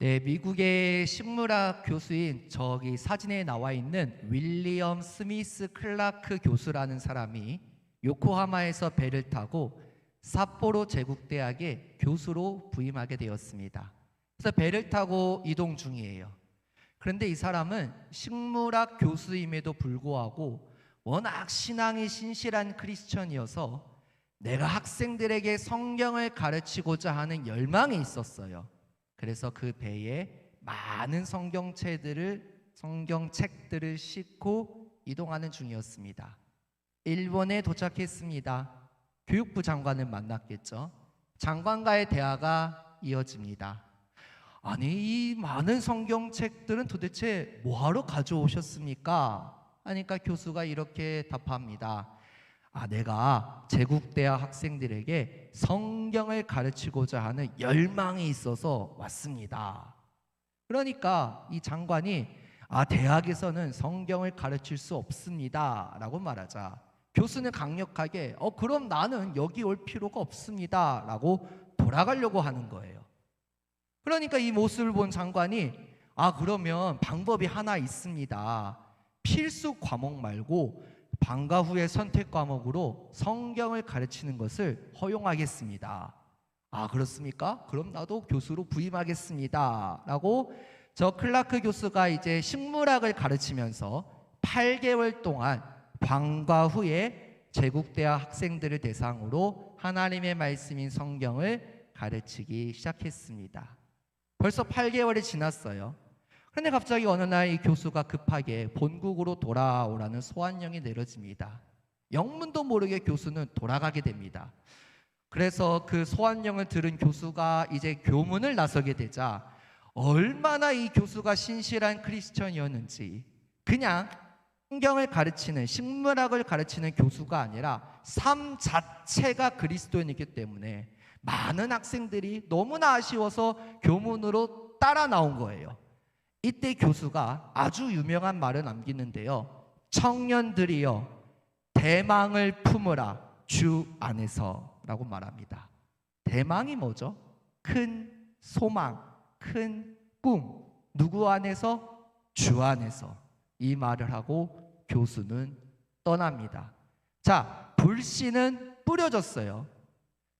네, 미국의 식물학 교수인 저기 사진에 나와 있는 윌리엄 스미스 클라크 교수라는 사람이 요코하마에서 배를 타고 삿포로 제국대학의 교수로 부임하게 되었습니다. 그래서 배를 타고 이동 중이에요. 그런데 이 사람은 식물학 교수임에도 불구하고 워낙 신앙이 신실한 크리스천이어서 내가 학생들에게 성경을 가르치고자 하는 열망이 있었어요. 그래서 그 배에 많은 성경책들을 싣고 이동하는 중이었습니다. 일본에 도착했습니다. 교육부 장관을 만났겠죠. 장관과의 대화가 이어집니다. 아니, 이 많은 성경책들은 도대체 뭐하러 가져오셨습니까? 하니까 교수가 이렇게 답합니다. 내가 제국대학 학생들에게 성경을 가르치고자 하는 열망이 있어서 왔습니다. 그러니까 이 장관이 대학에서는 성경을 가르칠 수 없습니다 라고 말하자 교수는 강력하게 그럼 나는 여기 올 필요가 없습니다 라고 돌아가려고 하는 거예요. 그러니까 이 모습을 본 장관이 그러면 방법이 하나 있습니다. 필수 과목 말고 방과 후의 선택 과목으로 성경을 가르치는 것을 허용하겠습니다. 그렇습니까? 그럼 나도 교수로 부임하겠습니다 라고 저 클라크 교수가 이제 식물학을 가르치면서 8개월 동안 방과 후에 제국대학 학생들을 대상으로 하나님의 말씀인 성경을 가르치기 시작했습니다. 벌써 8개월이 지났어요. 그런데 갑자기 어느 날 이 교수가 급하게 본국으로 돌아오라는 소환령이 내려집니다. 영문도 모르게 교수는 돌아가게 됩니다. 그래서 그 소환령을 들은 교수가 이제 교문을 나서게 되자 얼마나 이 교수가 신실한 크리스천이었는지 그냥 성경을 가르치는 식물학을 가르치는 교수가 아니라 삶 자체가 그리스도인이기 때문에 많은 학생들이 너무나 아쉬워서 교문으로 따라 나온 거예요. 이때 교수가 아주 유명한 말을 남기는데요. 청년들이여 대망을 품으라 주 안에서 라고 말합니다. 대망이 뭐죠? 큰 소망, 큰 꿈. 누구 안에서? 주 안에서. 이 말을 하고 교수는 떠납니다. 자, 불씨는 뿌려졌어요.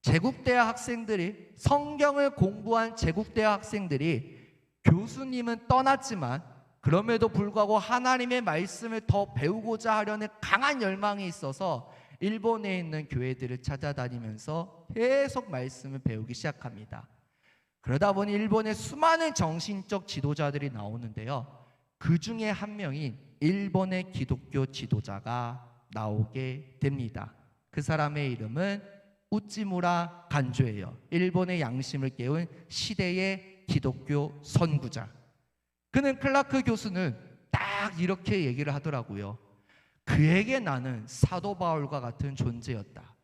제국대학 학생들이 성경을 공부한 제국대학 학생들이 교수님은 떠났지만 그럼에도 불구하고 하나님의 말씀을 더 배우고자 하려는 강한 열망이 있어서 일본에 있는 교회들을 찾아다니면서 계속 말씀을 배우기 시작합니다. 그러다 보니 일본의 수많은 정신적 지도자들이 나오는데요. 그 중에 한 명인 일본의 기독교 지도자가 나오게 됩니다. 그 사람의 이름은 우찌무라 간조예요. 일본의 양심을 깨운 시대의 기독교 선구자. 그는 클라크 교수는 딱 이렇게 얘기를 하더라고요. 그에게 나는 사도 바울과 같은 존재였다.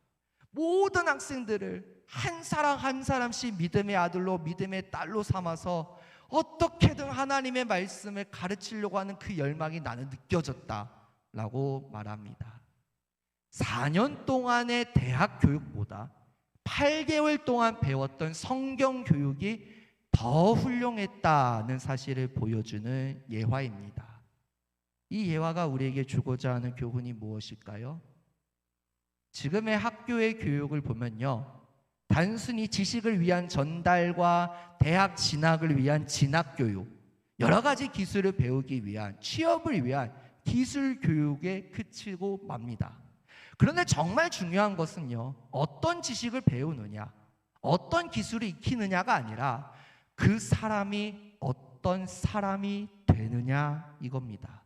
모든 학생들을 한 사람 한 사람씩 믿음의 아들로 믿음의 딸로 삼아서 어떻게든 하나님의 말씀을 가르치려고 하는 그 열망이 나는 느껴졌다라고 말합니다. 4년 동안의 대학 교육보다 8개월 동안 배웠던 성경 교육이 더 훌륭했다는 사실을 보여주는 예화입니다. 이 예화가 우리에게 주고자 하는 교훈이 무엇일까요? 지금의 학교의 교육을 보면요, 단순히 지식을 위한 전달과 대학 진학을 위한 진학교육, 여러 가지 기술을 배우기 위한, 취업을 위한 기술 교육에 그치고 맙니다. 그런데 정말 중요한 것은요, 어떤 지식을 배우느냐, 어떤 기술을 익히느냐가 아니라 그 사람이 어떤 사람이 되느냐 이겁니다.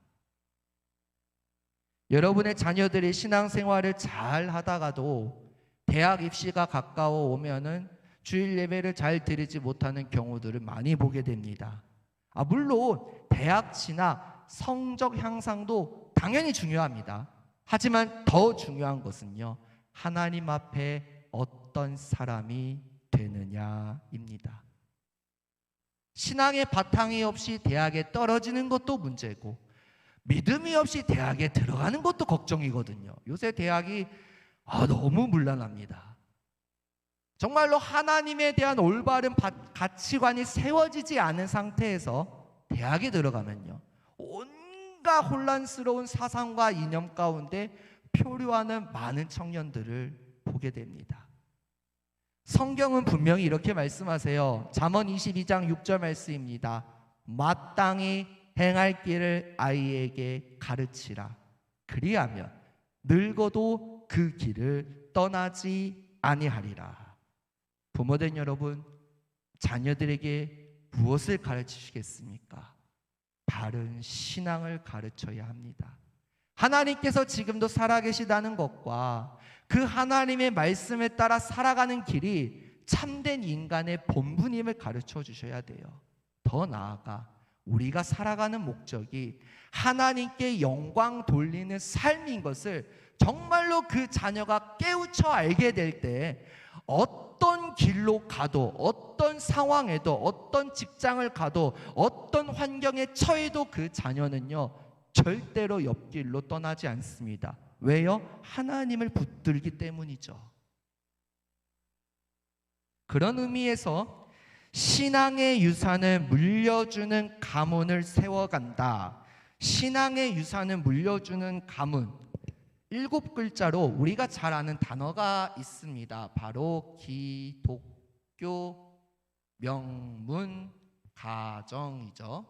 여러분의 자녀들이 신앙생활을 잘 하다가도 대학 입시가 가까워 오면은 주일 예배를 잘 드리지 못하는 경우들을 많이 보게 됩니다. 물론 대학 진학, 성적 향상도 당연히 중요합니다. 하지만 더 중요한 것은요, 하나님 앞에 어떤 사람이 되느냐입니다. 신앙의 바탕이 없이 대학에 떨어지는 것도 문제고 믿음이 없이 대학에 들어가는 것도 걱정이거든요. 요새 대학이 너무 문란합니다. 정말로 하나님에 대한 올바른 가치관이 세워지지 않은 상태에서 대학에 들어가면요, 온갖 혼란스러운 사상과 이념 가운데 표류하는 많은 청년들을 보게 됩니다. 성경은 분명히 이렇게 말씀하세요. 잠언 22장 6절 말씀입니다. 마땅히 행할 길을 아이에게 가르치라. 그리하면 늙어도 그 길을 떠나지 아니하리라. 부모된 여러분, 자녀들에게 무엇을 가르치시겠습니까? 바른 신앙을 가르쳐야 합니다. 하나님께서 지금도 살아계시다는 것과 그 하나님의 말씀에 따라 살아가는 길이 참된 인간의 본분임을 가르쳐 주셔야 돼요. 더 나아가 우리가 살아가는 목적이 하나님께 영광 돌리는 삶인 것을 정말로 그 자녀가 깨우쳐 알게 될 때 어떤 길로 가도, 어떤 상황에도, 어떤 직장을 가도, 어떤 환경에 처해도 그 자녀는요, 절대로 옆길로 떠나지 않습니다. 왜요? 하나님을 붙들기 때문이죠. 그런 의미에서 신앙의 유산을 물려주는 가문을 세워간다. 신앙의 유산을 물려주는 가문, 7글자로 우리가 잘 아는 단어가 있습니다. 바로 기독교 명문 가정이죠.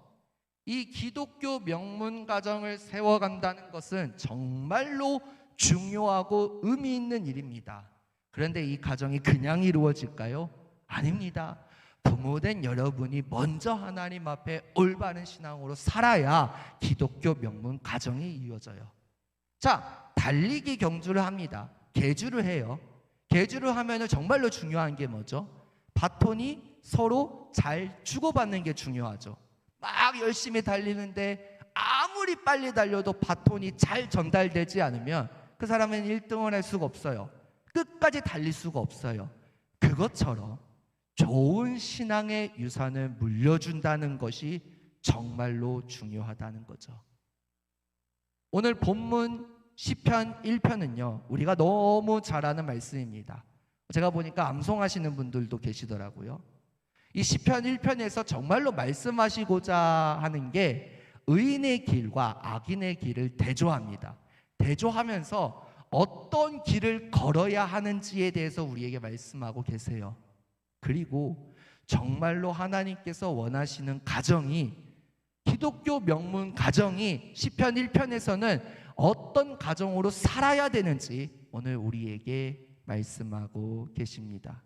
이 기독교 명문 가정을 세워간다는 것은 정말로 중요하고 의미 있는 일입니다. 그런데 이 가정이 그냥 이루어질까요? 아닙니다. 부모된 여러분이 먼저 하나님 앞에 올바른 신앙으로 살아야 기독교 명문 가정이 이루어져요. 자, 달리기 경주를 합니다. 계주를 해요. 계주를 하면 정말로 중요한 게 뭐죠? 바톤이 서로 잘 주고받는 게 중요하죠. 막 열심히 달리는데 아무리 빨리 달려도 바톤이 잘 전달되지 않으면 그 사람은 1등을 할 수가 없어요. 끝까지 달릴 수가 없어요. 그것처럼 좋은 신앙의 유산을 물려준다는 것이 정말로 중요하다는 거죠. 오늘 본문 시편 1편은요, 우리가 너무 잘 아는 말씀입니다. 제가 보니까 암송하시는 분들도 계시더라고요. 이 시편 1편에서 정말로 말씀하시고자 하는 게 의인의 길과 악인의 길을 대조합니다. 대조하면서 어떤 길을 걸어야 하는지에 대해서 우리에게 말씀하고 계세요. 그리고 정말로 하나님께서 원하시는 가정이, 기독교 명문 가정이 시편 1편에서는 어떤 가정으로 살아야 되는지 오늘 우리에게 말씀하고 계십니다.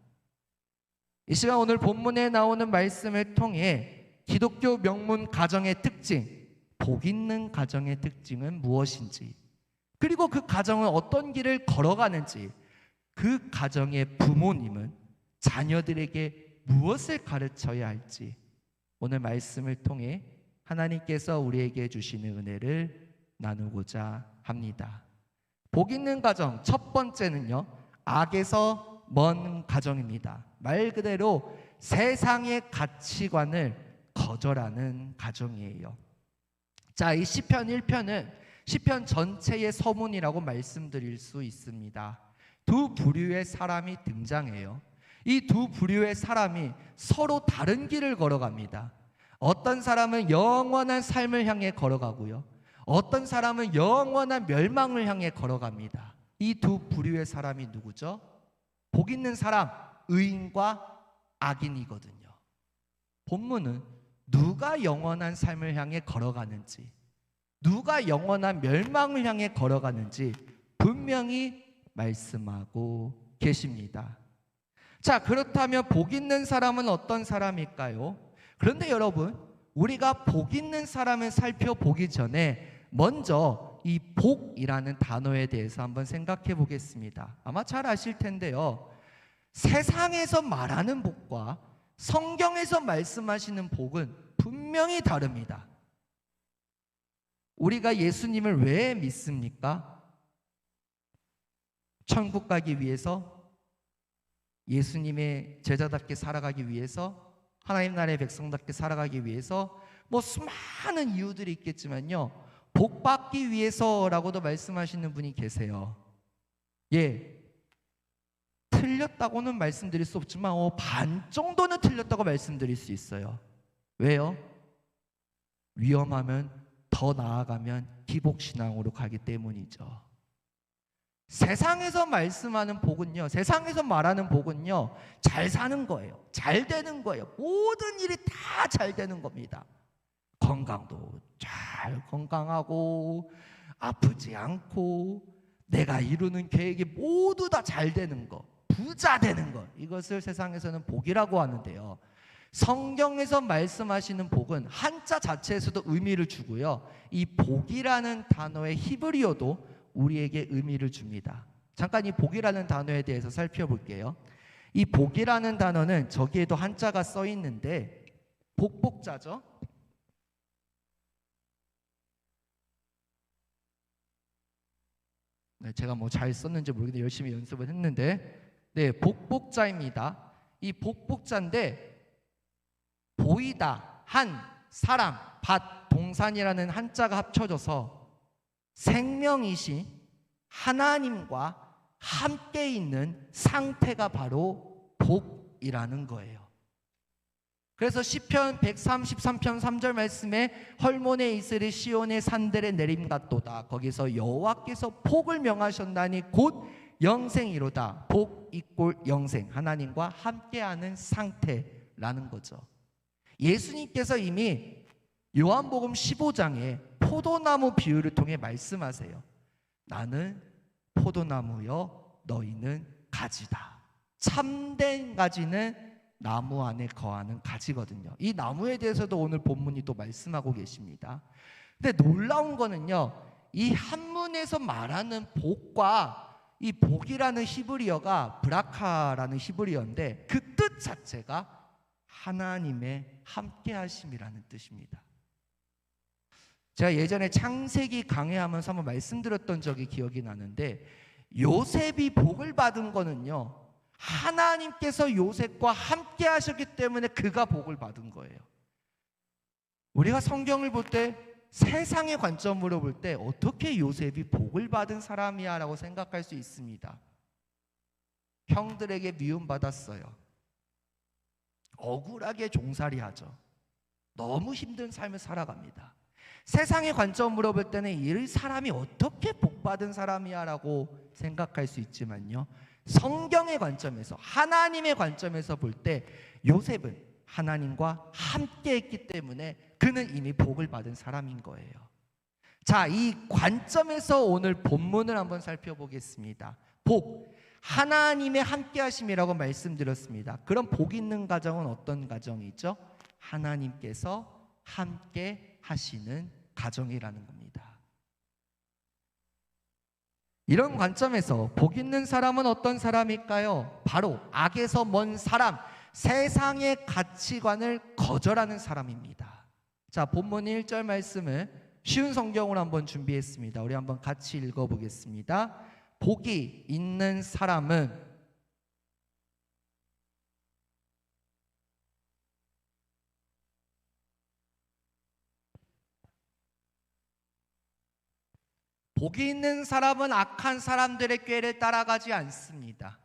이 시간 오늘 본문에 나오는 말씀을 통해 기독교 명문 가정의 특징, 복 있는 가정의 특징은 무엇인지, 그리고 그 가정은 어떤 길을 걸어가는지, 그 가정의 부모님은 자녀들에게 무엇을 가르쳐야 할지 오늘 말씀을 통해 하나님께서 우리에게 주시는 은혜를 나누고자 합니다. 복 있는 가정, 첫 번째는요, 악에서 먼 가정입니다. 말 그대로 세상의 가치관을 거절하는 가정이에요. 자, 이 시편 1편은 시편 전체의 서문이라고 말씀드릴 수 있습니다. 두 부류의 사람이 등장해요. 이 두 부류의 사람이 서로 다른 길을 걸어갑니다. 어떤 사람은 영원한 삶을 향해 걸어가고요, 어떤 사람은 영원한 멸망을 향해 걸어갑니다. 이 두 부류의 사람이 누구죠? 복 있는 사람, 의인과 악인이거든요. 본문은 누가 영원한 삶을 향해 걸어가는지, 누가 영원한 멸망을 향해 걸어가는지 분명히 말씀하고 계십니다. 자, 그렇다면 복 있는 사람은 어떤 사람일까요? 그런데 여러분, 우리가 복 있는 사람을 살펴보기 전에 먼저 이 복이라는 단어에 대해서 한번 생각해 보겠습니다. 아마 잘 아실 텐데요, 세상에서 말하는 복과 성경에서 말씀하시는 복은 분명히 다릅니다. 우리가 예수님을 왜 믿습니까? 천국 가기 위해서, 예수님의 제자답게 살아가기 위해서, 하나님 나라의 백성답게 살아가기 위해서, 뭐 수많은 이유들이 있겠지만요, 복 받기 위해서라고도 말씀하시는 분이 계세요. 예, 틀렸다고는 말씀드릴 수 없지만 반 정도는 틀렸다고 말씀드릴 수 있어요. 왜요? 위험하면 더 나아가면 기복신앙으로 가기 때문이죠. 세상에서 말씀하는 복은요, 세상에서 말하는 복은요, 잘 사는 거예요. 잘 되는 거예요. 모든 일이 다 잘 되는 겁니다. 건강도 잘 건강하고 아프지 않고 내가 이루는 계획이 모두 다 잘 되는 거, 부자 되는 것, 이것을 세상에서는 복이라고 하는데요, 성경에서 말씀하시는 복은 한자 자체에서도 의미를 주고요, 이 복이라는 단어의 히브리어도 우리에게 의미를 줍니다. 잠깐 이 복이라는 단어에 대해서 살펴볼게요. 이 복이라는 단어는 저기에도 한자가 써 있는데 복복자죠. 네, 제가 뭐 잘 썼는지 모르겠는데 열심히 연습을 했는데, 네, 복복자입니다. 이 복복자인데 보이다, 한, 사람, 밭, 동산이라는 한자가 합쳐져서 생명이신 하나님과 함께 있는 상태가 바로 복이라는 거예요. 그래서 시편 133편 3절 말씀에 헐몬에 이스리 시온의 산들의 내림같도다, 거기서 여호와께서 복을 명하셨나니 곧 영생이로다. 복 이꼴 영생, 하나님과 함께하는 상태라는 거죠. 예수님께서 이미 요한복음 15장에 포도나무 비유를 통해 말씀하세요. 나는 포도나무여 너희는 가지다. 참된 가지는 나무 안에 거하는 가지거든요. 이 나무에 대해서도 오늘 본문이 또 말씀하고 계십니다. 근데 놀라운 거는요, 이 한문에서 말하는 복과 이 복이라는 히브리어가 브라카라는 히브리어인데 그 뜻 자체가 하나님의 함께하심이라는 뜻입니다. 제가 예전에 창세기 강해하면서 한번 말씀드렸던 적이 기억이 나는데, 요셉이 복을 받은 거는요, 하나님께서 요셉과 함께 하셨기 때문에 그가 복을 받은 거예요. 우리가 성경을 볼 때, 세상의 관점으로 볼 때 어떻게 요셉이 복을 받은 사람이야 라고 생각할 수 있습니다. 형들에게 미움받았어요. 억울하게 종살이하죠. 너무 힘든 삶을 살아갑니다. 세상의 관점으로 볼 때는 이 사람이 어떻게 복받은 사람이야 라고 생각할 수 있지만요, 성경의 관점에서, 하나님의 관점에서 볼 때 요셉은 하나님과 함께 했기 때문에 그는 이미 복을 받은 사람인 거예요. 자, 이 관점에서 오늘 본문을 한번 살펴보겠습니다. 복, 하나님의 함께 하심이라고 말씀드렸습니다. 그럼 복 있는 가정은 어떤 가정이죠? 하나님께서 함께 하시는 가정이라는 겁니다. 이런 관점에서 복 있는 사람은 어떤 사람일까요? 바로 악에서 먼 사람, 세상의 가치관을 거절하는 사람입니다. 자, 본문 1절 말씀을 쉬운 성경으로 한번 준비했습니다. 우리 한번 같이 읽어보겠습니다. 복이 있는 사람은 복이 있는 사람은 악한 사람들의 꾀를 따라가지 않습니다.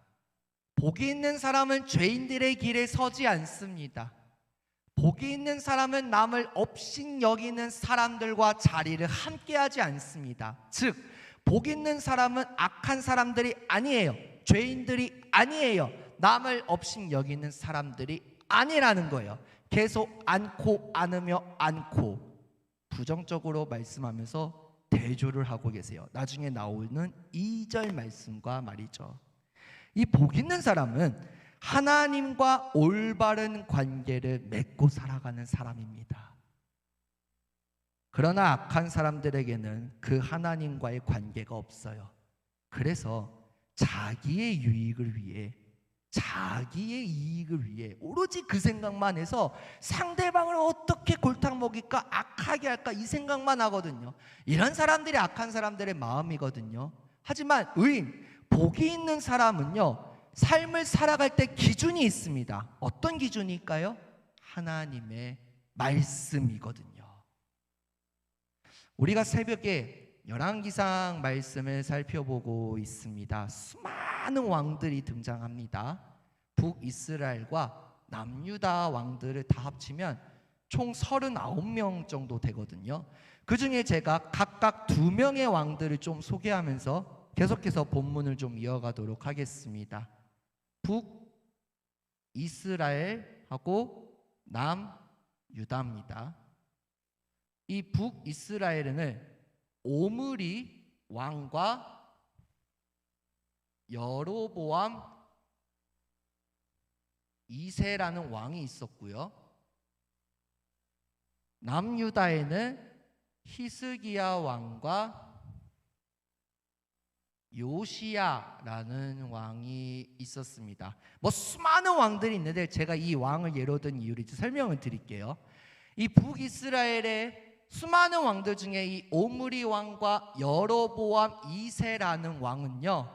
복이 있는 사람은 죄인들의 길에 서지 않습니다. 복이 있는 사람은 남을 업신 여기는 사람들과 자리를 함께하지 않습니다. 즉, 복 있는 사람은 악한 사람들이 아니에요. 죄인들이 아니에요. 남을 업신 여기는 사람들이 아니라는 거예요. 계속 않고 않으며 않고 부정적으로 말씀하면서 대조를 하고 계세요. 나중에 나오는 2절 말씀과 말이죠. 이 복 있는 사람은 하나님과 올바른 관계를 맺고 살아가는 사람입니다. 그러나 악한 사람들에게는 그 하나님과의 관계가 없어요. 그래서 자기의 유익을 위해, 자기의 이익을 위해 오로지 그 생각만 해서 상대방을 어떻게 골탕 먹일까, 악하게 할까, 이 생각만 하거든요. 이런 사람들이 악한 사람들의 마음이거든요. 하지만 의인, 복이 있는 사람은요, 삶을 살아갈 때 기준이 있습니다. 어떤 기준일까요? 하나님의 말씀이거든요. 우리가 새벽에 열왕기상 말씀을 살펴보고 있습니다. 수많은 왕들이 등장합니다. 북이스라엘과 남유다 왕들을 다 합치면 총 39명 정도 되거든요. 그 중에 제가 각각 2명의 왕들을 좀 소개하면서 계속해서 본문을 좀 이어가도록 하겠습니다. 북이스라엘하고 남유다입니다. 이 북이스라엘은 오므리 왕과 여로보암 2세라는 왕이 있었고요. 남유다에는 히스기야 왕과 요시야라는 왕이 있었습니다. 수많은 왕들이 있는데 제가 이 왕을 예로 든 이유를 설명을 드릴게요. 이 북이스라엘의 수많은 왕들 중에 이 오므리 왕과 여로보암 2세라는 왕은요,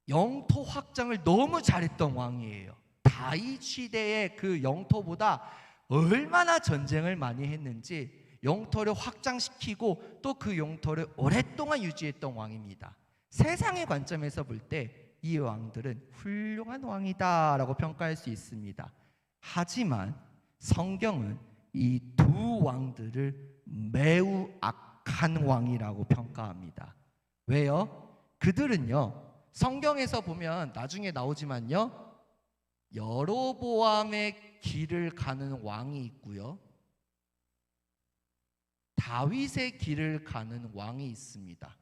영토 확장을 너무 잘했던 왕이에요. 다윗 시대의 그 영토보다 얼마나 전쟁을 많이 했는지 영토를 확장시키고 또 그 영토를 오랫동안 유지했던 왕입니다. 세상의 관점에서 볼 때 이 왕들은 훌륭한 왕이다라고 평가할 수 있습니다. 하지만 성경은 이 두 왕들을 매우 악한 왕이라고 평가합니다. 왜요? 그들은요, 성경에서 보면 나중에 나오지만요, 여로보암의 길을 가는 왕이 있고요, 다윗의 길을 가는 왕이 있습니다.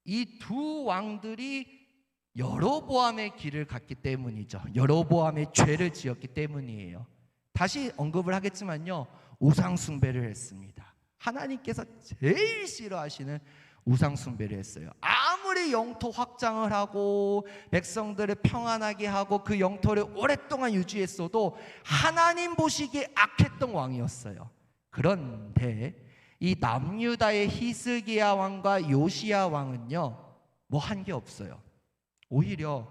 이 두 왕들이 여로보암의 길을 갔기 때문이죠. 여로보암의 죄를 지었기 때문이에요. 다시 언급을 하겠지만요, 우상 숭배를 했습니다. 하나님께서 제일 싫어하시는 우상 숭배를 했어요. 아무리 영토 확장을 하고 백성들을 평안하게 하고 그 영토를 오랫동안 유지했어도 하나님 보시기에 악했던 왕이었어요. 그런데 이 남유다의 히스기야 왕과 요시야 왕은요, 한 게 없어요. 오히려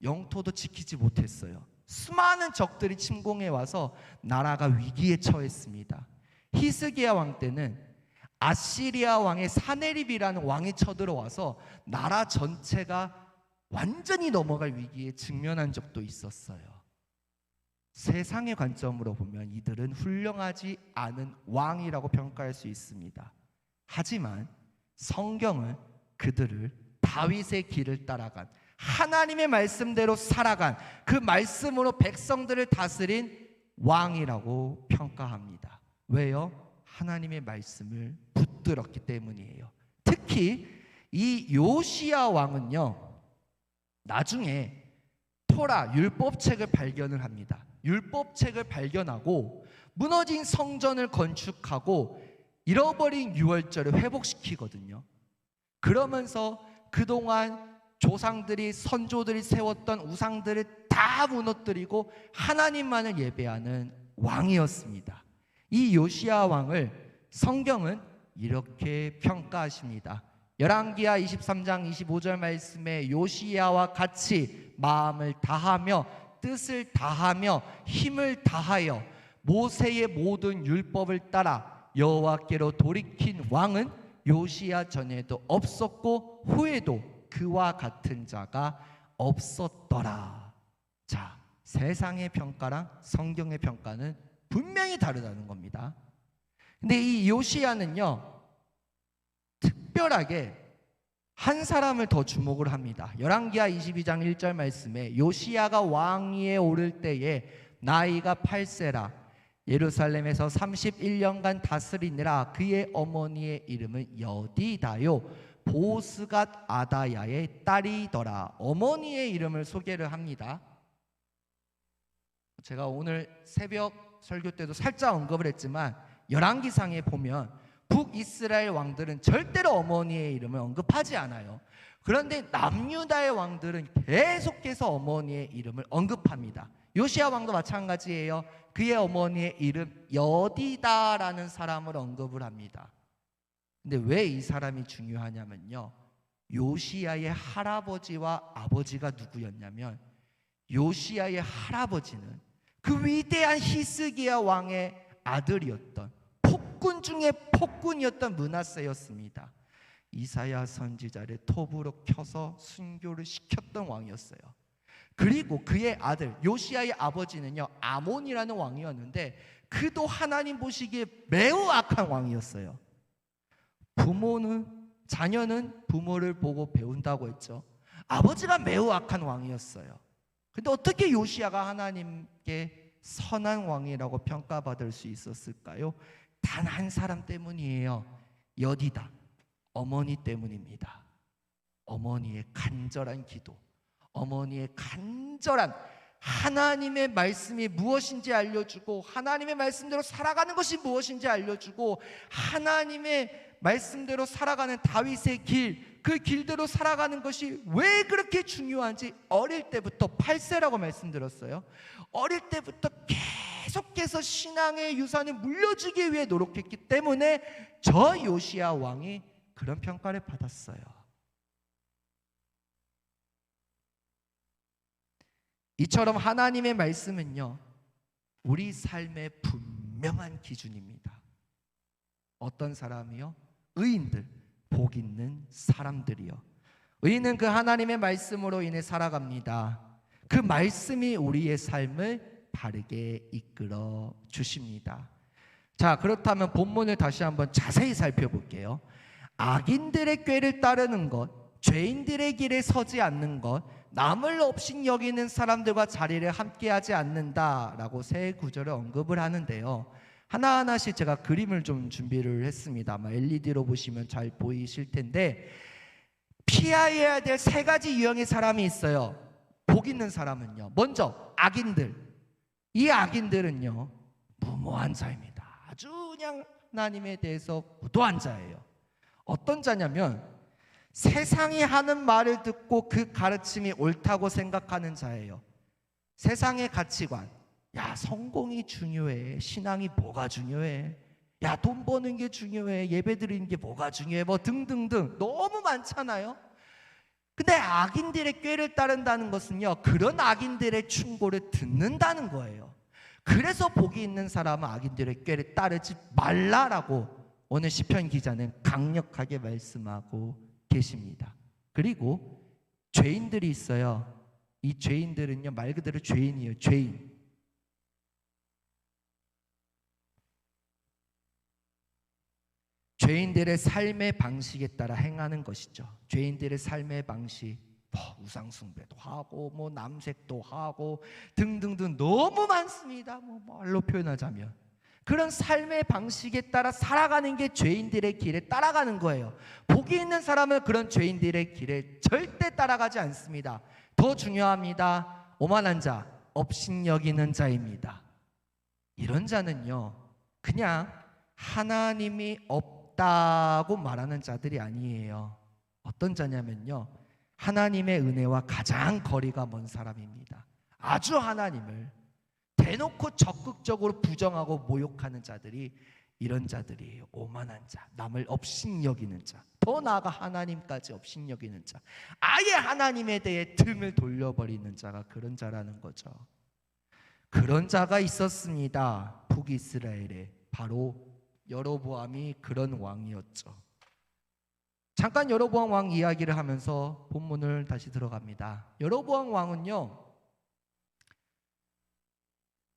영토도 지키지 못했어요. 수많은 적들이 침공해 와서 나라가 위기에 처했습니다. 히스기야 왕 때는 아시리아 왕의 사네립이라는 왕이 쳐들어와서 나라 전체가 완전히 넘어갈 위기에 직면한 적도 있었어요. 세상의 관점으로 보면 이들은 훌륭하지 않은 왕이라고 평가할 수 있습니다. 하지만 성경은 그들을 다윗의 길을 따라간, 하나님의 말씀대로 살아간, 그 말씀으로 백성들을 다스린 왕이라고 평가합니다. 왜요? 하나님의 말씀을 붙들었기 때문이에요. 특히 이 요시야 왕은요, 나중에 토라 율법책을 발견을 합니다. 율법책을 발견하고 무너진 성전을 건축하고 잃어버린 유월절을 회복시키거든요. 그러면서 그동안 조상들이, 선조들이 세웠던 우상들을 다 무너뜨리고 하나님만을 예배하는 왕이었습니다. 이 요시야 왕을 성경은 이렇게 평가하십니다. 열왕기하 23장 25절 말씀에 요시야와 같이 마음을 다하며 뜻을 다하며 힘을 다하여 모세의 모든 율법을 따라 여호와께로 돌이킨 왕은 요시야 전에도 없었고 후에도 그와 같은 자가 없었더라. 자, 세상의 평가랑 성경의 평가는 분명히 다르다는 겁니다. 근데 이 요시야는요, 특별하게 한 사람을 더 주목을 합니다. 열왕기하 22장 1절 말씀에 요시야가 왕위에 오를 때에 나이가 8세라 예루살렘에서 31년간 다스리니라. 그의 어머니의 이름은 여디다요 보스갓 아다야의 딸이더라. 어머니의 이름을 소개를 합니다. 제가 오늘 새벽 설교 때도 살짝 언급을 했지만 열왕기상에 보면 북이스라엘 왕들은 절대로 어머니의 이름을 언급하지 않아요. 그런데 남유다의 왕들은 계속해서 어머니의 이름을 언급합니다. 요시야 왕도 마찬가지예요. 그의 어머니의 이름 여디다라는 사람을 언급을 합니다. 근데 왜 이 사람이 중요하냐면요, 요시야의 할아버지와 아버지가 누구였냐면, 요시야의 할아버지는 그 위대한 히스기야 왕의 아들이었던 폭군 중에 폭군이었던 므낫세였습니다. 이사야 선지자를 톱으로 켜서 순교를 시켰던 왕이었어요. 그리고 그의 아들 요시야의 아버지는요 아몬이라는 왕이었는데 그도 하나님 보시기에 매우 악한 왕이었어요. 자녀는 부모를 보고 배운다고 했죠. 아버지가 매우 악한 왕이었어요. 근데 어떻게 요시야가 하나님께 선한 왕이라고 평가받을 수 있었을까요? 단 한 사람 때문이에요. 여디다, 어머니 때문입니다. 어머니의 간절한 기도, 어머니의 간절한 하나님의 말씀이 무엇인지 알려주고 하나님의 말씀대로 살아가는 것이 무엇인지 알려주고 하나님의 말씀대로 살아가는 다윗의 길, 그 길대로 살아가는 것이 왜 그렇게 중요한지 어릴 때부터 8세라고 말씀드렸어요. 어릴 때부터 계속해서 신앙의 유산을 물려주기 위해 노력했기 때문에 저 요시야 왕이 그런 평가를 받았어요. 이처럼 하나님의 말씀은요 우리 삶의 분명한 기준입니다. 어떤 사람이요? 의인들, 복 있는 사람들이요. 의인은 그 하나님의 말씀으로 인해 살아갑니다. 그 말씀이 우리의 삶을 바르게 이끌어 주십니다. 자, 그렇다면 본문을 다시 한번 자세히 살펴볼게요. 악인들의 꾀를 따르는 것, 죄인들의 길에 서지 않는 것, 남을 업신 여기는 사람들과 자리를 함께하지 않는다라고 세 구절을 언급을 하는데요. 하나하나씩 제가 그림을 좀 준비를 했습니다. 아마 LED로 보시면 잘 보이실 텐데 피해야 될 세 가지 유형의 사람이 있어요. 복 있는 사람은요, 먼저 악인들. 이 악인들은요 무모한 자입니다. 아주 그냥 하나님에 대해서 무도한 자예요. 어떤 자냐면 세상이 하는 말을 듣고 그 가르침이 옳다고 생각하는 자예요. 세상의 가치관, 야 성공이 중요해, 신앙이 뭐가 중요해, 야 돈 버는 게 중요해, 예배 드리는 게 뭐가 중요해, 뭐 등등등 너무 많잖아요. 근데 악인들의 꾀를 따른다는 것은요 그런 악인들의 충고를 듣는다는 거예요. 그래서 복이 있는 사람은 악인들의 꾀를 따르지 말라라고 오늘 시편 기자는 강력하게 말씀하고 계십니다. 그리고 죄인들이 있어요. 이 죄인들은요 말 그대로 죄인이에요. 죄인. 죄인들의 삶의 방식에 따라 행하는 것이죠. 죄인들의 삶의 방식, 우상 숭배도 하고 뭐 남색도 하고 등등등 너무 많습니다. 뭐 말로 표현하자면 그런 삶의 방식에 따라 살아가는 게 죄인들의 길에 따라가는 거예요. 복이 있는 사람은 그런 죄인들의 길에 절대 따라가지 않습니다. 더 중요합니다. 오만한 자, 업신여기는 자입니다. 이런 자는요 그냥 하나님이 없다고 말하는 자들이 아니에요. 어떤 자냐면요 하나님의 은혜와 가장 거리가 먼 사람입니다. 아주 하나님을 대놓고 적극적으로 부정하고 모욕하는 자들이 이런 자들이에요. 오만한 자, 남을 업신여기는 자, 더 나아가 하나님까지 업신여기는 자, 아예 하나님에 대해 등을 돌려버리는 자가 그런 자라는 거죠. 그런 자가 있었습니다. 북이스라엘에. 바로 여로보암이 그런 왕이었죠. 잠깐 여로보암 왕 이야기를 하면서 본문을 다시 들어갑니다. 여로보암 왕은요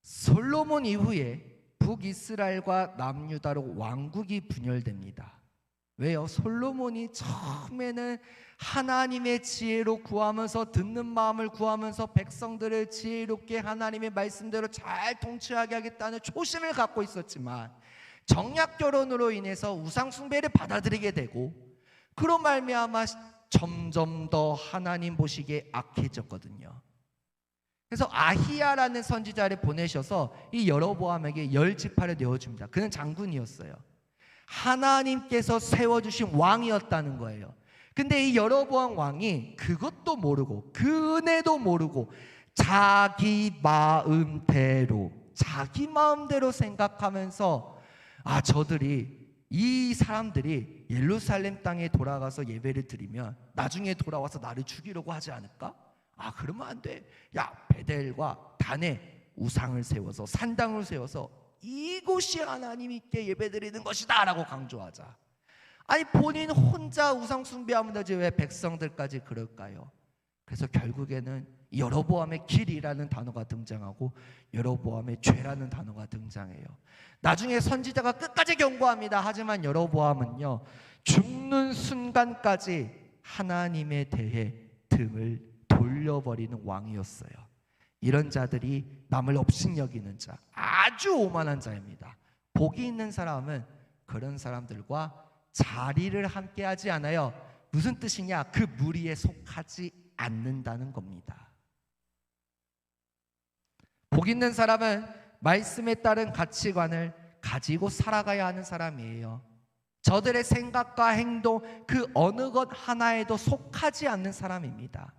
솔로몬 이후에 북이스라엘과 남유다로 왕국이 분열됩니다. 왜요? 솔로몬이 처음에는 하나님의 지혜로 구하면서 듣는 마음을 구하면서 백성들을 지혜롭게 하나님의 말씀대로 잘 통치하게 하겠다는 초심을 갖고 있었지만 정략 결혼으로 인해서 우상 숭배를 받아들이게 되고 그로 말미암아 점점 더 하나님 보시기에 악해졌거든요. 그래서 아히야라는 선지자를 보내셔서 이 여로보암에게 10지파를 내어줍니다. 그는 장군이었어요. 하나님께서 세워주신 왕이었다는 거예요. 근데 이 여로보암 왕이 그것도 모르고 그 은혜도 모르고 자기 마음대로 생각하면서 이 사람들이 예루살렘 땅에 돌아가서 예배를 드리면 나중에 돌아와서 나를 죽이려고 하지 않을까? 그러면 안 돼. 야, 베델과 단에 우상을 세워서 산당을 세워서 이곳이 하나님께 예배드리는 것이다 라고 강조하자. 아니 본인 혼자 우상 숭배하면 되지 왜 백성들까지 그럴까요? 그래서 결국에는 여로보암의 길이라는 단어가 등장하고 여로보암의 죄라는 단어가 등장해요. 나중에 선지자가 끝까지 경고합니다. 하지만 여로보암은요, 죽는 순간까지 하나님에 대해 등을 돌려버리는 왕이었어요. 이런 자들이 남을 업신여기는 자, 아주 오만한 자입니다. 복이 있는 사람은 그런 사람들과 자리를 함께하지 않아요. 무슨 뜻이냐? 그 무리에 속하지 않는다는 겁니다. 복 있는 사람은 말씀에 따른 가치관을 가지고 살아가야 하는 사람이에요. 저들의 생각과 행동 그 어느 것 하나에도 속하지 않는 사람입니다.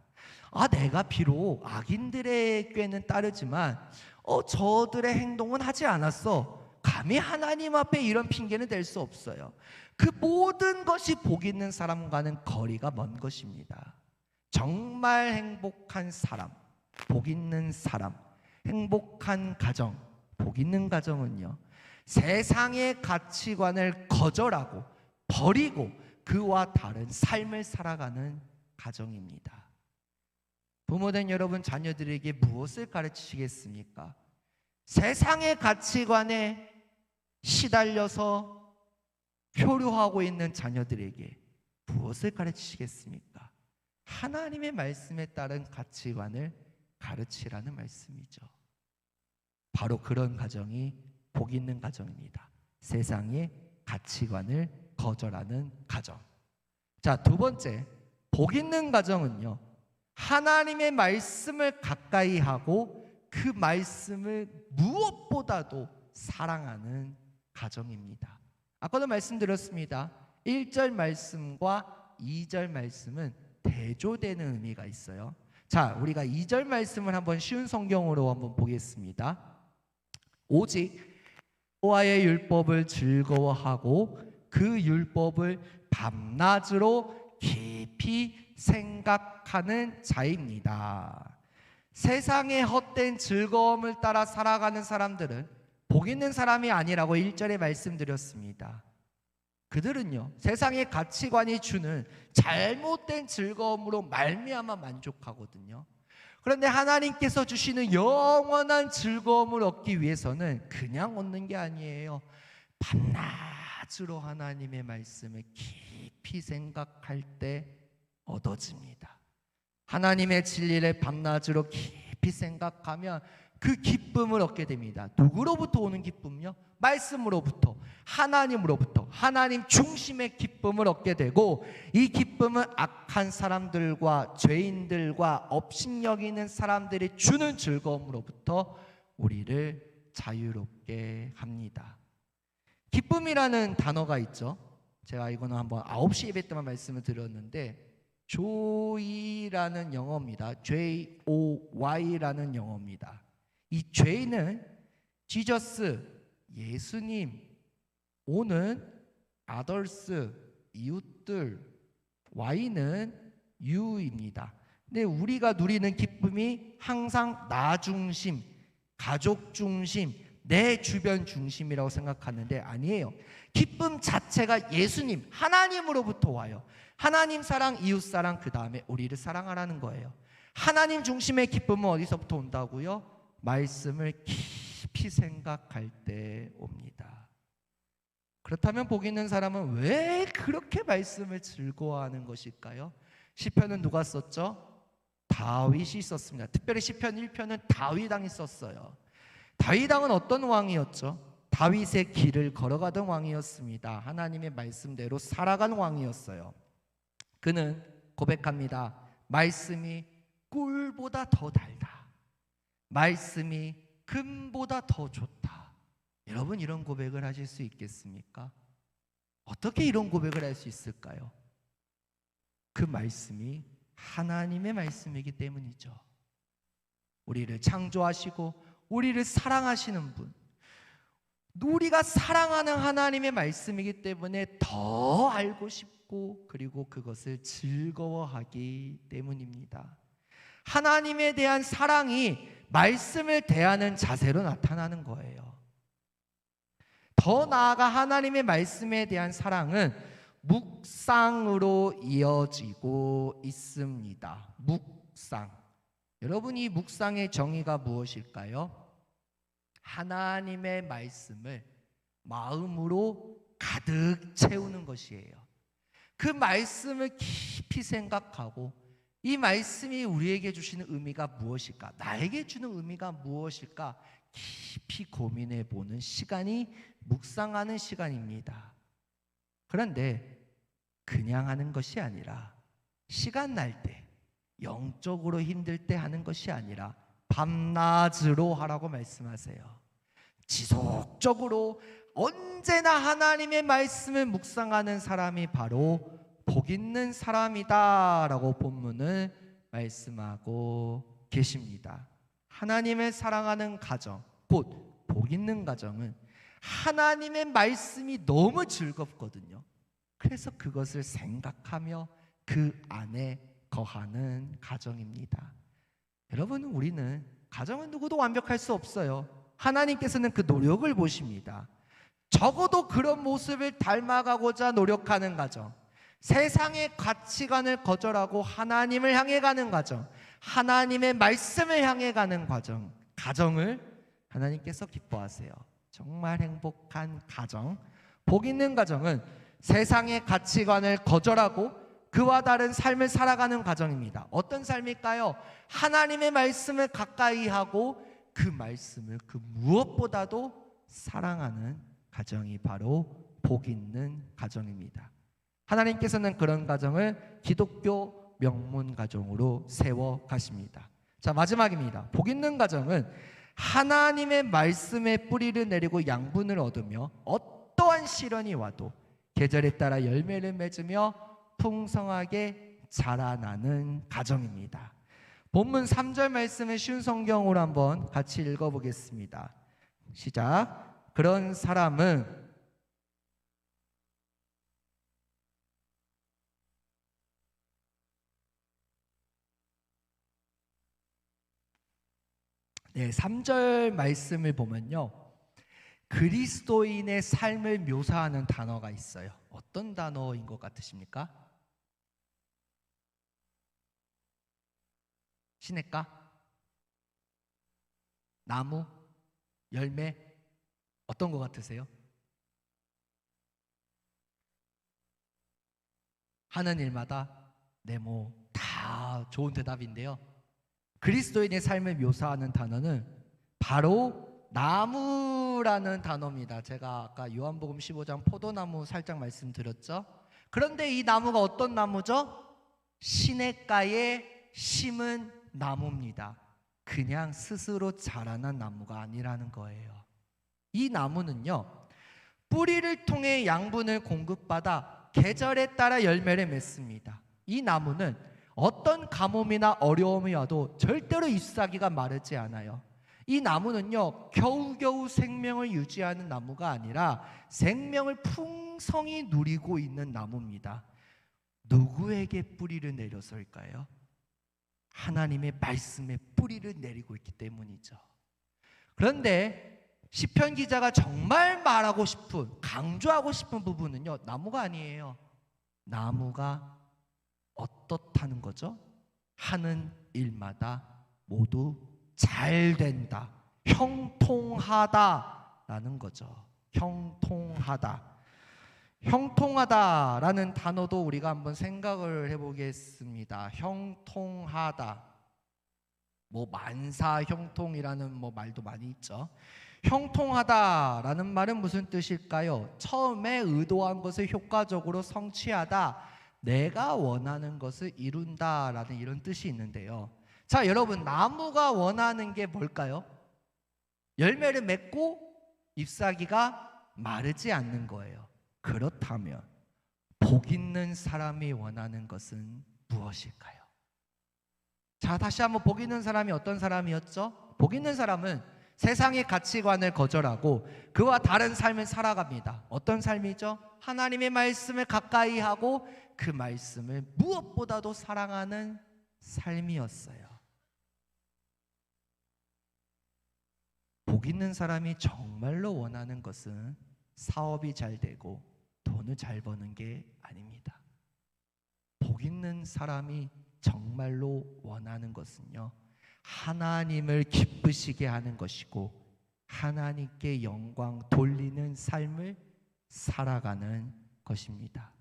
내가 비록 악인들의 꾀는 따르지만 저들의 행동은 하지 않았어. 감히 하나님 앞에 이런 핑계는 댈 수 없어요. 그 모든 것이 복 있는 사람과는 거리가 먼 것입니다. 정말 행복한 사람, 복 있는 사람, 행복한 가정, 복 있는 가정은요, 세상의 가치관을 거절하고 버리고 그와 다른 삶을 살아가는 가정입니다. 부모된 여러분, 자녀들에게 무엇을 가르치시겠습니까? 세상의 가치관에 시달려서 표류하고 있는 자녀들에게 무엇을 가르치시겠습니까? 하나님의 말씀에 따른 가치관을 가르치라는 말씀이죠. 바로 그런 가정이 복 있는 가정입니다. 세상의 가치관을 거절하는 가정. 자, 두 번째, 복 있는 가정은요, 하나님의 말씀을 가까이 하고 그 말씀을 무엇보다도 사랑하는 가정입니다. 아까도 말씀드렸습니다. 1절 말씀과 2절 말씀은 대조되는 의미가 있어요. 자, 우리가 2절 말씀을 한번 쉬운 성경으로 한번 보겠습니다. 오직 여호와의 율법을 즐거워하고 그 율법을 밤낮으로 깊이 생각하는 자입니다. 세상의 헛된 즐거움을 따라 살아가는 사람들은 복 있는 사람이 아니라고 1절에 말씀드렸습니다. 그들은요, 세상의 가치관이 주는 잘못된 즐거움으로 말미암아 만족하거든요. 그런데 하나님께서 주시는 영원한 즐거움을 얻기 위해서는 그냥 얻는 게 아니에요. 밤낮으로 하나님의 말씀을 깊이 생각할 때 얻어집니다. 하나님의 진리를 밤낮으로 깊이 생각하면 그 기쁨을 얻게 됩니다. 누구로부터 오는 기쁨요? 말씀으로부터, 하나님으로부터, 하나님 중심의 기쁨을 얻게 되고, 이 기쁨은 악한 사람들과 죄인들과 업신여기는 사람들이 주는 즐거움으로부터 우리를 자유롭게 합니다. 기쁨이라는 단어가 있죠. 제가 이거는 한번 9시 예배 때만 말씀을 드렸는데, joy라는 영어입니다. joy라는 영어입니다. 이 죄는 지저스, 예수님, 오는 others, 이웃들, y는 you입니다. 근데 우리가 누리는 기쁨이 항상 나 중심, 가족 중심, 내 주변 중심이라고 생각하는데 아니에요. 기쁨 자체가 예수님, 하나님으로부터 와요. 하나님 사랑, 이웃 사랑, 그 다음에 우리를 사랑하라는 거예요. 하나님 중심의 기쁨은 어디서부터 온다고요? 말씀을 깊이 생각할 때 옵니다. 그렇다면 복 있는 사람은 왜 그렇게 말씀을 즐거워하는 것일까요? 시편은 누가 썼죠? 다윗이 썼습니다. 특별히 시편 1편은 다윗 왕이 썼어요. 다윗 왕은 어떤 왕이었죠? 다윗의 길을 걸어가던 왕이었습니다. 하나님의 말씀대로 살아간 왕이었어요. 그는 고백합니다. 말씀이 꿀보다 더 달다. 말씀이 금보다 더 좋다. 여러분, 이런 고백을 하실 수 있겠습니까? 어떻게 이런 고백을 할 수 있을까요? 그 말씀이 하나님의 말씀이기 때문이죠. 우리를 창조하시고 우리를 사랑하시는 분, 우리가 사랑하는 하나님의 말씀이기 때문에 더 알고 싶고 그리고 그것을 즐거워하기 때문입니다. 하나님에 대한 사랑이 말씀을 대하는 자세로 나타나는 거예요. 더 나아가 하나님의 말씀에 대한 사랑은 묵상으로 이어지고 있습니다. 묵상. 여러분, 이 묵상의 정의가 무엇일까요? 하나님의 말씀을 마음으로 가득 채우는 것이에요. 그 말씀을 깊이 생각하고 이 말씀이 우리에게 주시는 의미가 무엇일까? 나에게 주는 의미가 무엇일까? 깊이 고민해 보는 시간이 묵상하는 시간입니다. 그런데 그냥 하는 것이 아니라 시간 날 때, 영적으로 힘들 때 하는 것이 아니라 밤낮으로 하라고 말씀하세요. 지속적으로 언제나 하나님의 말씀을 묵상하는 사람이 바로 복 있는 사람이다 라고 본문을 말씀하고 계십니다. 하나님을 사랑하는 가정, 곧 복 있는 가정은 하나님의 말씀이 너무 즐겁거든요. 그래서 그것을 생각하며 그 안에 거하는 가정입니다. 여러분, 우리는 가정은 누구도 완벽할 수 없어요. 하나님께서는 그 노력을 보십니다. 적어도 그런 모습을 닮아가고자 노력하는 가정, 세상의 가치관을 거절하고 하나님을 향해 가는 가정, 하나님의 말씀을 향해 가는 과정, 가정을 하나님께서 기뻐하세요. 정말 행복한 가정, 복 있는 가정은 세상의 가치관을 거절하고 그와 다른 삶을 살아가는 가정입니다. 어떤 삶일까요? 하나님의 말씀을 가까이 하고 그 말씀을 그 무엇보다도 사랑하는 가정이 바로 복 있는 가정입니다. 하나님께서는 그런 가정을 기독교 명문 가정으로 세워 가십니다. 자, 마지막입니다. 복 있는 가정은 하나님의 말씀에 뿌리를 내리고 양분을 얻으며 어떠한 시련이 와도 계절에 따라 열매를 맺으며 풍성하게 자라나는 가정입니다. 본문 3절 말씀을 쉬운 성경으로 한번 같이 읽어보겠습니다. 시작. 그런 사람은 네, 3절 말씀을 보면요, 그리스도인의 삶을 묘사하는 단어가 있어요. 어떤 단어인 것 같으십니까? 시냇가? 나무? 열매? 어떤 것 같으세요? 하는 일마다 네모 다 좋은 대답인데요, 그리스도인의 삶을 묘사하는 단어는 바로 나무라는 단어입니다. 제가 아까 요한복음 15장 포도나무 살짝 말씀드렸죠. 그런데 이 나무가 어떤 나무죠? 시냇가에 심은 나무입니다. 그냥 스스로 자라난 나무가 아니라는 거예요. 이 나무는요, 뿌리를 통해 양분을 공급받아 계절에 따라 열매를 맺습니다. 이 나무는 어떤 가뭄이나 어려움이 와도 절대로 잎사귀가 마르지 않아요. 이 나무는요, 겨우겨우 생명을 유지하는 나무가 아니라 생명을 풍성히 누리고 있는 나무입니다. 누구에게 뿌리를 내려서일까요? 하나님의 말씀에 뿌리를 내리고 있기 때문이죠. 그런데 시편 기자가 정말 말하고 싶은, 강조하고 싶은 부분은요, 나무가 아니에요. 나무가 어떻다는 거죠? 하는 일마다 모두 잘 된다, 형통하다라는 거죠. 형통하다. 형통하다라는 단어도 우리가 한번 생각을 해보겠습니다. 형통하다. 뭐 만사 형통이라는 뭐 말도 많이 있죠. 형통하다라는 말은 무슨 뜻일까요? 처음에 의도한 것을 효과적으로 성취하다, 내가 원하는 것을 이룬다라는 이런 뜻이 있는데요. 자, 여러분, 나무가 원하는 게 뭘까요? 열매를 맺고 잎사귀가 마르지 않는 거예요. 그렇다면 복 있는 사람이 원하는 것은 무엇일까요? 자, 다시 한번, 복 있는 사람이 어떤 사람이었죠? 복 있는 사람은 세상의 가치관을 거절하고 그와 다른 삶을 살아갑니다. 어떤 삶이죠? 하나님의 말씀을 가까이 하고 그 말씀을 무엇보다도 사랑하는 삶이었어요. 복 있는 사람이 정말로 원하는 것은 사업이 잘 되고 돈 돈을 잘 버는 게 아닙니다. 복 있는 사람이 정말로 원하는 것은요, 하나님을 기쁘시게 하는 것이고 하나님께 영광 돌리는 삶을 살아가는 것입니다.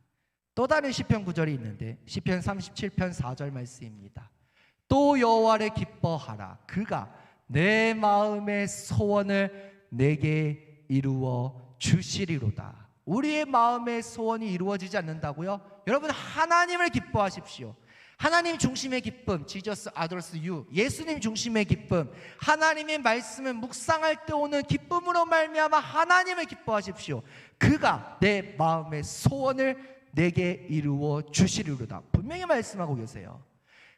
또 다른 시편 구절이 있는데 시편 37편 4절 말씀입니다. 또 여호와를 기뻐하라. 그가 내 마음의 소원을 내게 이루어 주시리로다. 우리의 마음의 소원이 이루어지지 않는다고요? 여러분, 하나님을 기뻐하십시오. 하나님 중심의 기쁨, Jesus adores you, 예수님 중심의 기쁨, 하나님의 말씀을 묵상할 때 오는 기쁨으로 말미암아 하나님을 기뻐하십시오. 그가 내 마음의 소원을 내게 이루어 주시리로다. 분명히 말씀하고 계세요.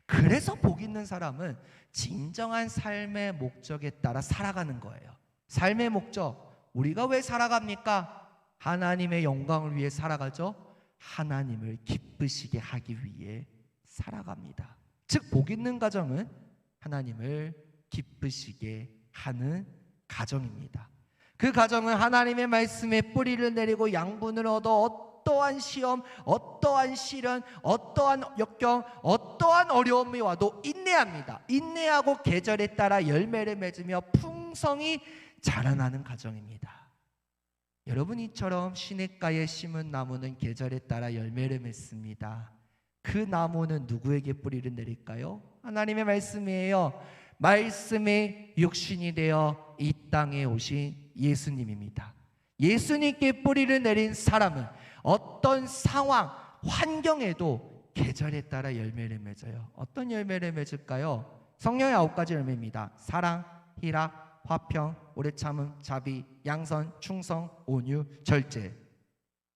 그래서 복 있는 사람은 진정한 삶의 목적에 따라 살아가는 거예요. 삶의 목적, 우리가 왜 살아갑니까? 하나님의 영광을 위해 살아가죠. 하나님을 기쁘시게 하기 위해 살아갑니다. 즉, 복 있는 가정은 하나님을 기쁘시게 하는 가정입니다. 그 가정은 하나님의 말씀에 뿌리를 내리고 양분을 얻어 어떠한 시험, 어떠한 시련, 어떠한 역경, 어떠한 어려움이 와도 인내합니다. 인내하고 계절에 따라 열매를 맺으며 풍성히 자라나는 가정입니다. 여러분, 이처럼 시냇가에 심은 나무는 계절에 따라 열매를 맺습니다. 그 나무는 누구에게 뿌리를 내릴까요? 하나님의 말씀이에요. 말씀이 육신이 되어 이 땅에 오신 예수님입니다. 예수님께 뿌리를 내린 사람은 어떤 상황, 환경에도 계절에 따라 열매를 맺어요. 어떤 열매를 맺을까요? 성령의 9가지 열매입니다. 사랑, 희락, 화평, 오래 참음, 자비, 양선, 충성, 온유, 절제.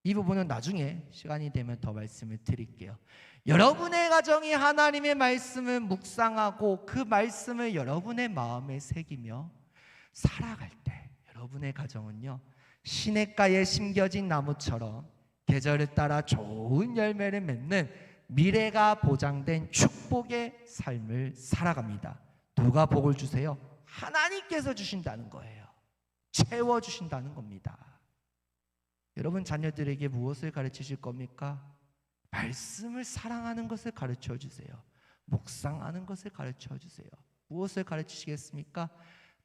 이 부분은 나중에 시간이 되면 더 말씀을 드릴게요. 여러분의 가정이 하나님의 말씀을 묵상하고 그 말씀을 여러분의 마음에 새기며 살아갈 때 여러분의 가정은요, 시냇가에 심겨진 나무처럼 계절에 따라 좋은 열매를 맺는 미래가 보장된 축복의 삶을 살아갑니다. 누가 복을 주세요? 하나님께서 주신다는 거예요. 채워주신다는 겁니다. 여러분, 자녀들에게 무엇을 가르치실 겁니까? 말씀을 사랑하는 것을 가르쳐 주세요. 묵상하는 것을 가르쳐 주세요. 무엇을 가르치시겠습니까?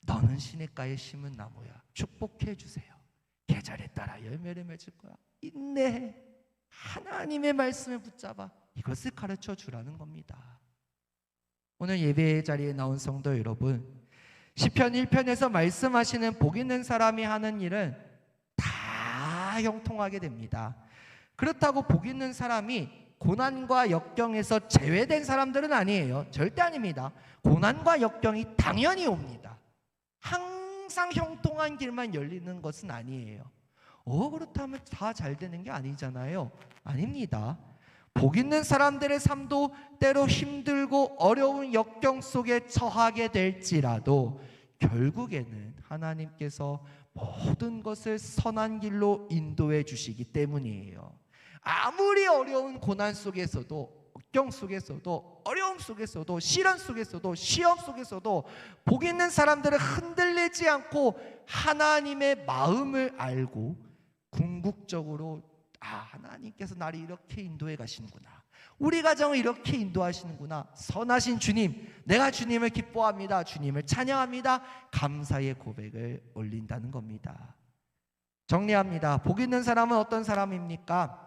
너는 시냇가에 심은 나무야. 축복해 주세요. 계절에 따라 열매를 맺을 거야. 인내해. 하나님의 말씀을 붙잡아. 이것을 가르쳐 주라는 겁니다. 오늘 예배 자리에 나온 성도 여러분, 시편 1편에서 말씀하시는 복 있는 사람이 하는 일은 다 형통하게 됩니다. 그렇다고 복 있는 사람이 고난과 역경에서 제외된 사람들은 아니에요. 절대 아닙니다. 고난과 역경이 당연히 옵니다. 항상 형통한 길만 열리는 것은 아니에요. 그렇다면 다 잘 되는 게 아니잖아요. 아닙니다. 복 있는 사람들의 삶도 때로 힘들고 어려운 역경 속에 처하게 될지라도 결국에는 하나님께서 모든 것을 선한 길로 인도해 주시기 때문이에요. 아무리 어려운 고난 속에서도, 역경 속에서도, 어려움 속에서도, 시련 속에서도, 시험 속에서도 복 있는 사람들은 흔들리지 않고 하나님의 마음을 알고 궁극적으로 하나님께서 나를 이렇게 인도해 가시는구나, 우리 가정을 이렇게 인도하시는구나, 선하신 주님, 내가 주님을 기뻐합니다, 주님을 찬양합니다, 감사의 고백을 올린다는 겁니다. 정리합니다. 복 있는 사람은 어떤 사람입니까?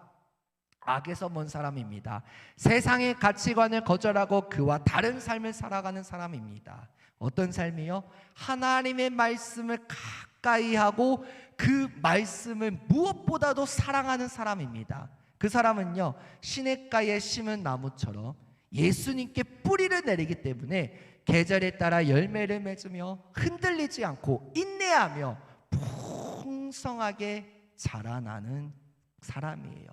악에서 먼 사람입니다. 세상의 가치관을 거절하고 그와 다른 삶을 살아가는 사람입니다. 어떤 삶이요? 하나님의 말씀을 가까이 하고 그 말씀을 무엇보다도 사랑하는 사람입니다. 그 사람은요, 시냇가에 심은 나무처럼 예수님께 뿌리를 내리기 때문에 계절에 따라 열매를 맺으며 흔들리지 않고 인내하며 풍성하게 자라나는 사람이에요.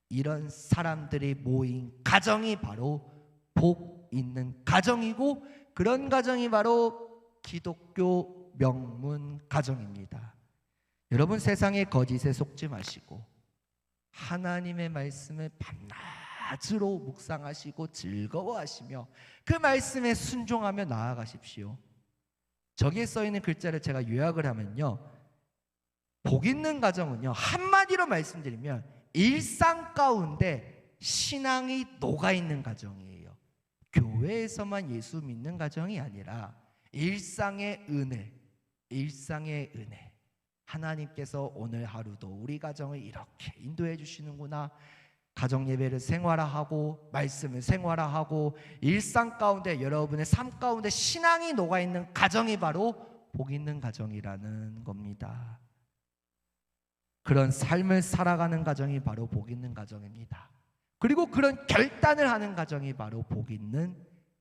이런 사람들이 모인 가정이 바로 복 있는 가정이고, 그런 가정이 바로 기독교 명문 가정입니다. 여러분, 세상의 거짓에 속지 마시고 하나님의 말씀을 밤낮으로 묵상하시고 즐거워하시며 그 말씀에 순종하며 나아가십시오. 저기에 써있는 글자를 제가 요약을 하면요, 복 있는 가정은요, 한마디로 말씀드리면 일상 가운데 신앙이 녹아있는 가정이에요. 교회에서만 예수 믿는 가정이 아니라 일상의 은혜, 일상의 은혜. 하나님께서 오늘 하루도 우리 가정을 이렇게 인도해 주시는구나. 가정 예배를 생활화하고 말씀을 생활화하고 일상 가운데 여러분의 삶 가운데 신앙이 녹아있는 가정이 바로 복 있는 가정이라는 겁니다. 그런 삶을 살아가는 가정이 바로 복 있는 가정입니다. 그리고 그런 결단을 하는 가정이 바로 복 있는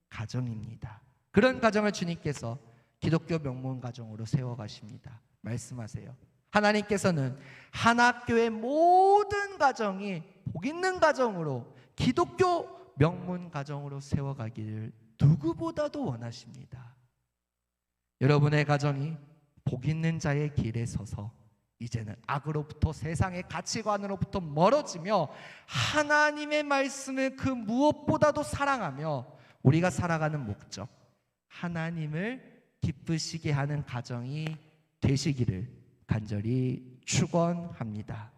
가정입니다. 그런 가정을 주님께서 기독교 명문 가정으로 세워가십니다. 말씀하세요. 하나님께서는 하나교의 모든 가정이 복 있는 가정으로 기독교 명문 가정으로 세워가기를 누구보다도 원하십니다. 여러분의 가정이 복 있는 자의 길에 서서 이제는 악으로부터 세상의 가치관으로부터 멀어지며 하나님의 말씀을 그 무엇보다도 사랑하며 우리가 살아가는 목적, 하나님을 기쁘시게 하는 가정이 되시기를 간절히 축원합니다.